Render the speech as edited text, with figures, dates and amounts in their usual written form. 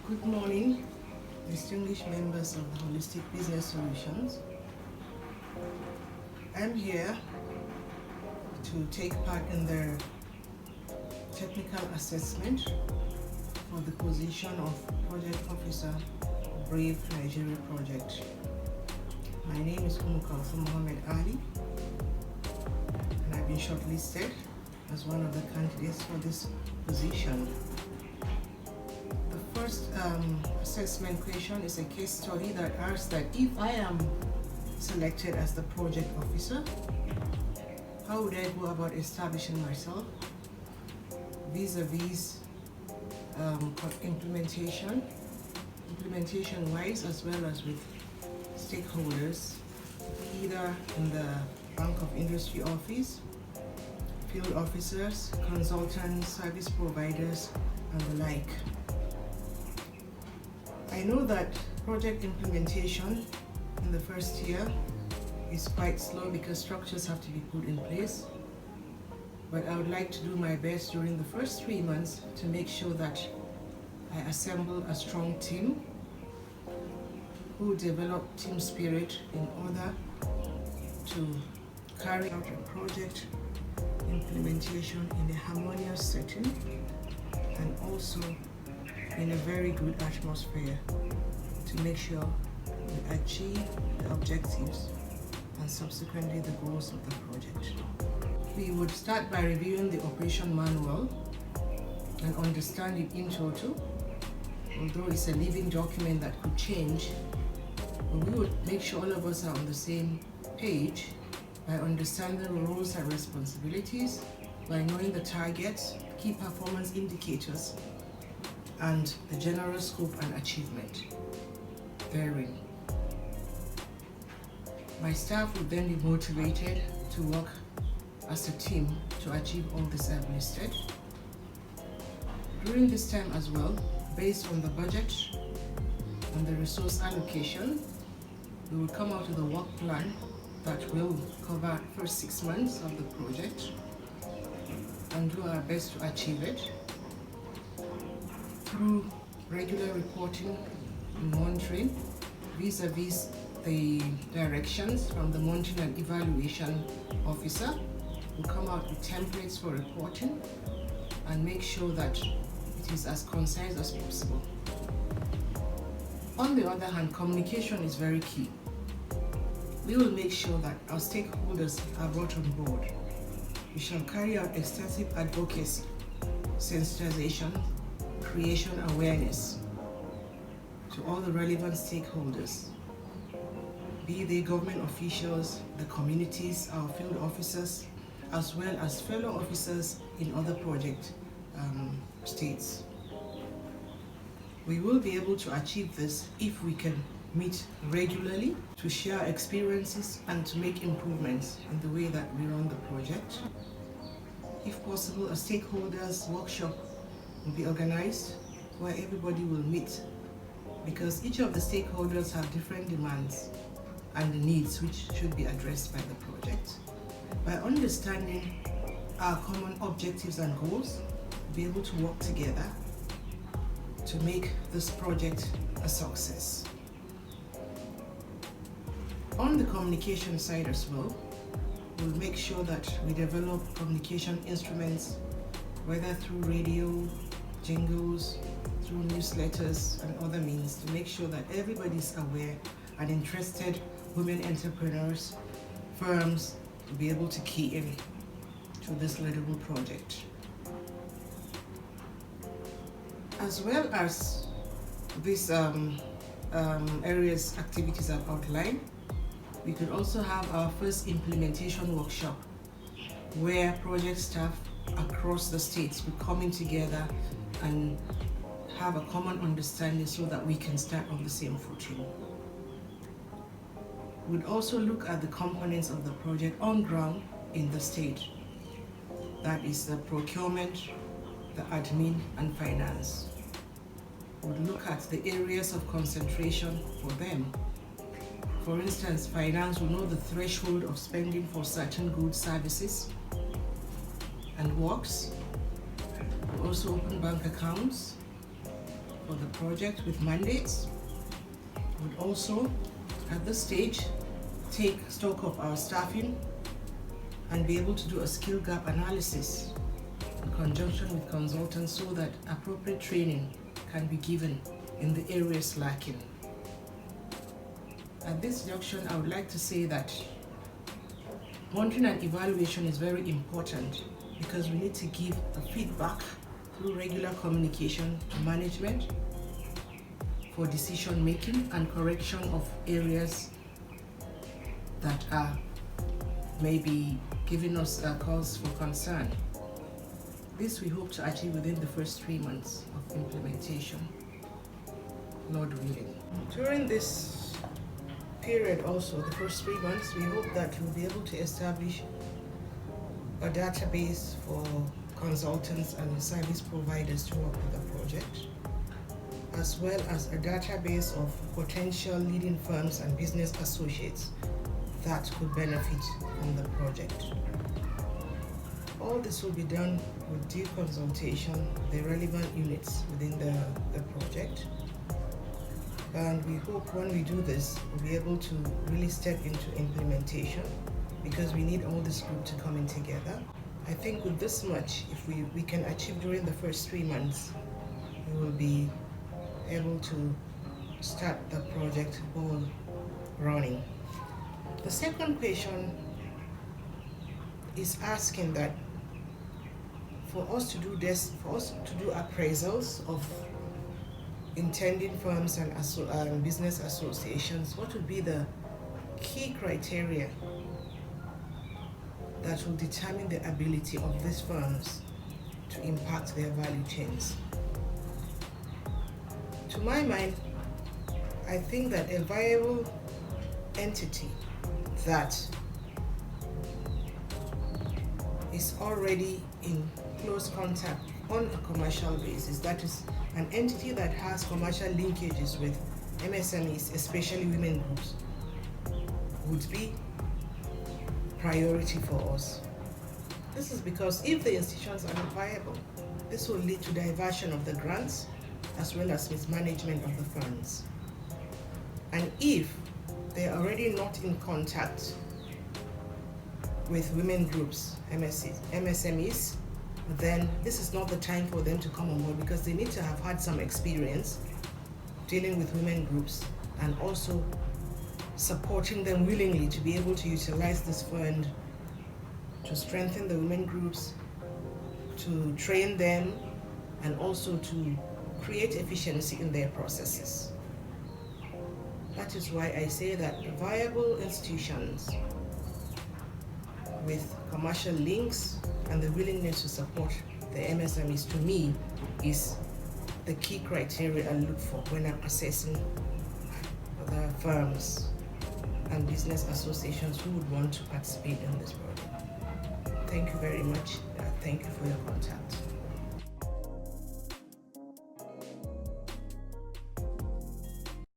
Good morning, distinguished members of the Holistic Business Solutions. I'm here to take part in the technical assessment for the position of Project Officer, Brave Nigeria Project. My name is Ummulkalthum Mohammed Ali, and I've been shortlisted as one of the candidates for this position. The first assessment question is a case study that asks that if I am selected as the project officer, how would I go about establishing myself vis-a-vis implementation-wise, as well as with stakeholders, either in the Bank of Industry office, field officers, consultants, service providers, and the like. I know that project implementation in the first year is quite slow because structures have to be put in place, but I would like to do my best during the first 3 months to make sure that I assemble a strong team who develop team spirit in order to carry out a project implementation in a harmonious setting and also in a very good atmosphere to make sure we achieve the objectives and subsequently the goals of the project. We would start by reviewing the operation manual and understand it in total. Although it's a living document that could change, but we would make sure all of us are on the same page by understanding the roles and responsibilities, by knowing the targets, key performance indicators, and the general scope and achievement therein. My staff would then be motivated to work as a team to achieve all this I've listed. During this time as well, based on the budget and the resource allocation, we will come out with a work plan that will cover the first 6 months of the project and do our best to achieve it through regular reporting and monitoring vis-a-vis the directions from the monitoring and evaluation officer. We'll come out with templates for reporting and make sure that it is as concise as possible. On the other hand, communication is very key. We will make sure that our stakeholders are brought on board. We shall carry out extensive advocacy, sensitization, creation awareness to all the relevant stakeholders, be they government officials, the communities, our field officers, as well as fellow officers in other project states. We will be able to achieve this if we can meet regularly to share experiences and to make improvements in the way that we run the project. If possible, a stakeholders workshop will be organized where everybody will meet, because each of the stakeholders have different demands and needs which should be addressed by the project. By understanding our common objectives and goals, we'll be able to work together to make this project a success. On the communication side as well, we'll make sure that we develop communication instruments, whether through radio, jingles, through newsletters and other means, to make sure that everybody's aware and interested women entrepreneurs, firms, to be able to key in to this laudable project. As well as these areas, activities I've outlined, we could also have our first implementation workshop where project staff across the states will come in together and have a common understanding so that we can start on the same footing. We'd also look at the components of the project on ground in the state. That is the procurement, the admin, and finance. We'd look at the areas of concentration for them. For instance, finance will know the threshold of spending for certain goods, services, and works. We also open bank accounts for the project with mandates. Would also, at this stage, take stock of our staffing and be able to do a skill gap analysis in conjunction with consultants so that appropriate training can be given in the areas lacking. At this junction, I would like to say that monitoring and evaluation is very important because we need to give a feedback through regular communication to management for decision making and correction of areas that are maybe giving us cause for concern. This we hope to achieve within the first 3 months of implementation, Lord willing. During this period also, the first 3 months, we hope that we'll be able to establish a database for consultants and service providers to work with the project, as well as a database of potential leading firms and business associates that could benefit from the project. All this will be done with due consultation with the relevant units within the project. And we hope when we do this, we'll be able to really step into implementation because we need all this group to come in together. I think with this much, if we can achieve during the first 3 months, we will be able to start the project ball running. The second question is asking that for us to do this, for us to do appraisals of intending firms and business associations, what would be the key criteria that will determine the ability of these firms to impact their value chains? To my mind, I think that a viable entity that is already in close contact on a commercial basis, that is an entity that has commercial linkages with MSMEs, especially women groups, would be priority for us. This is because if the institutions are not viable, this will lead to diversion of the grants as well as mismanagement of the funds. And if they are already not in contact with women groups, MSMEs, then this is not the time for them to come on board because they need to have had some experience dealing with women groups and also supporting them willingly to be able to utilize this fund to strengthen the women groups, to train them, and also to create efficiency in their processes. That is why I say that viable institutions with commercial links and the willingness to support the MSMEs, to me, is the key criteria I look for when I'm assessing the firms and business associations who would want to participate in this project. Thank you very much. Thank you for your contact.